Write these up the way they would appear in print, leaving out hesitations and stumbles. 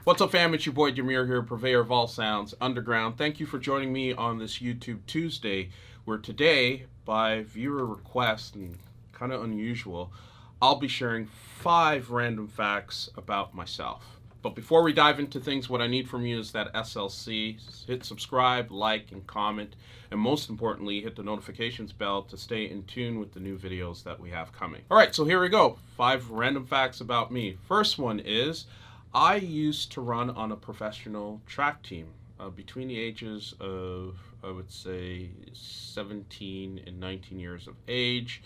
What's up, fam? It's your boy Demuir here, purveyor of all sounds, underground. Thank you for joining me on this YouTube Tuesday, where today, by viewer request and kind of unusual, I'll be sharing 5 random facts about myself. But before we dive into things, what I need from you is that SLC. Hit subscribe, like, and comment. And most importantly, hit the notifications bell to stay in tune with the new videos that we have coming. All right, so here we go. 5 random facts about me. First one is, I used to run on a professional track team between the ages of, I would say, 17 and 19 years of age.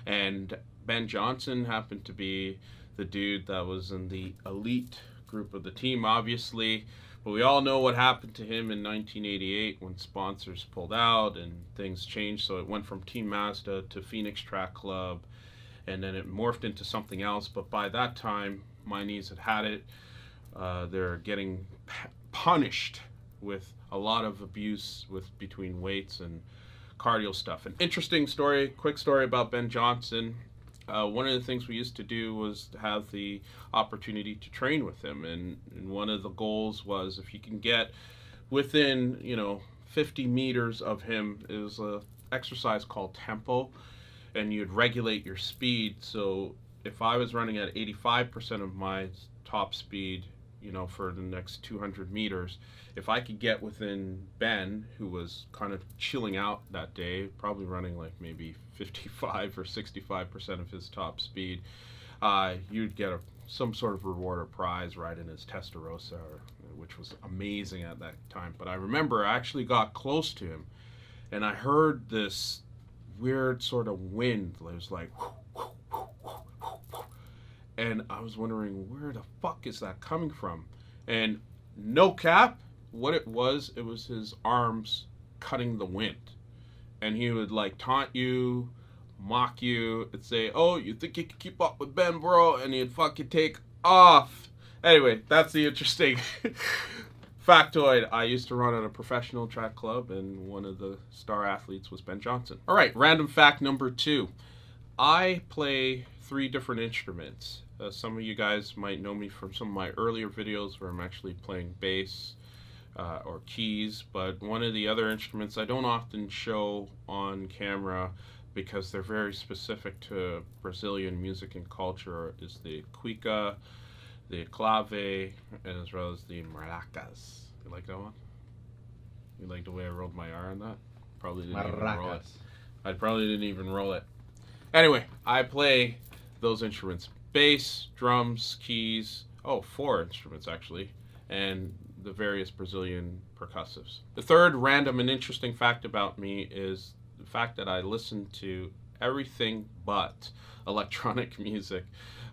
And Ben Johnson happened to be the dude that was in the elite group of the team, obviously. But we all know what happened to him in 1988 when sponsors pulled out and things changed. So it went from Team Mazda to Phoenix Track Club, and then it morphed into something else. But by that time, my knees had it. They're getting punished with a lot of abuse between weights and cardio stuff. An interesting story, quick story about Ben Johnson. One of the things we used to do was to have the opportunity to train with him, and one of the goals was if you can get within 50 meters of him. It was an exercise called tempo, and you'd regulate your speed. So if I was running at 85% of my top speed, for the next 200 meters, if I could get within Ben, who was kind of chilling out that day, probably running like maybe 55 or 65% of his top speed, you'd get some sort of reward or prize right in his Testarossa, which was amazing at that time. But I remember I actually got close to him, and I heard this weird sort of wind. It was like, and I was wondering, where the fuck is that coming from? And no cap, what it was his arms cutting the wind. And he would like taunt you, mock you, and say, oh, you think you can keep up with Ben, bro? And he'd fucking take off. Anyway, that's the interesting factoid. I used to run at a professional track club, and one of the star athletes was Ben Johnson. All right, random fact number 2. I play 3 different instruments. Some of you guys might know me from some of my earlier videos where I'm actually playing bass or keys, but one of the other instruments I don't often show on camera because they're very specific to Brazilian music and culture is the cuica, the clave, as well as the maracas. You like that one? You like the way I rolled my R on that? Probably didn't even roll it. I probably didn't even roll it. Anyway, I play those instruments: bass, drums, keys, 4 instruments actually, and the various Brazilian percussives. The third random and interesting fact about me is the fact that I listen to everything but electronic music.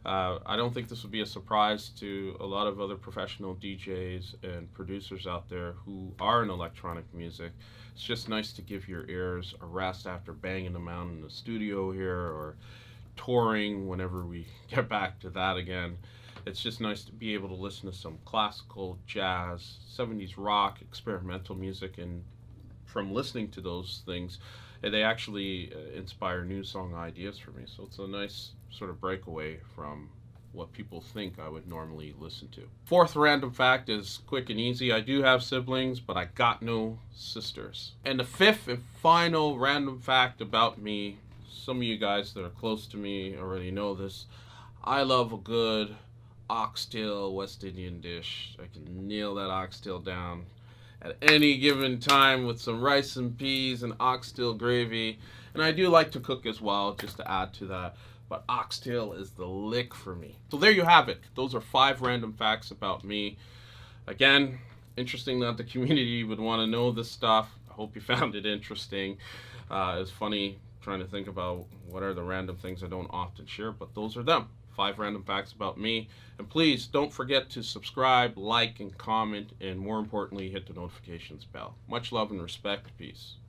I don't think this would be a surprise to a lot of other professional DJs and producers out there who are in electronic music. It's just nice to give your ears a rest after banging them out in the studio here or touring whenever we get back to that again. It's just nice to be able to listen to some classical, jazz, 70s rock, experimental music, and from listening to those things, they actually inspire new song ideas for me. So it's a nice sort of breakaway from what people think I would normally listen to. 4th random fact is quick and easy. I do have siblings, but I got no sisters. And the 5th and final random fact about me, some of you guys that are close to me already know this, I love a good oxtail West Indian dish. I can nail that oxtail down at any given time with some rice and peas and oxtail gravy. And I do like to cook as well, just to add to that. But oxtail is the lick for me. So there you have it. Those are 5 random facts about me. Again, interesting that the community would want to know this stuff. I hope you found it interesting. It's funny trying to think about what are the random things I don't often share, but those are them. 5 random facts about me. And please don't forget to subscribe, like, and comment, and more importantly, hit the notifications bell. Much love and respect. Peace.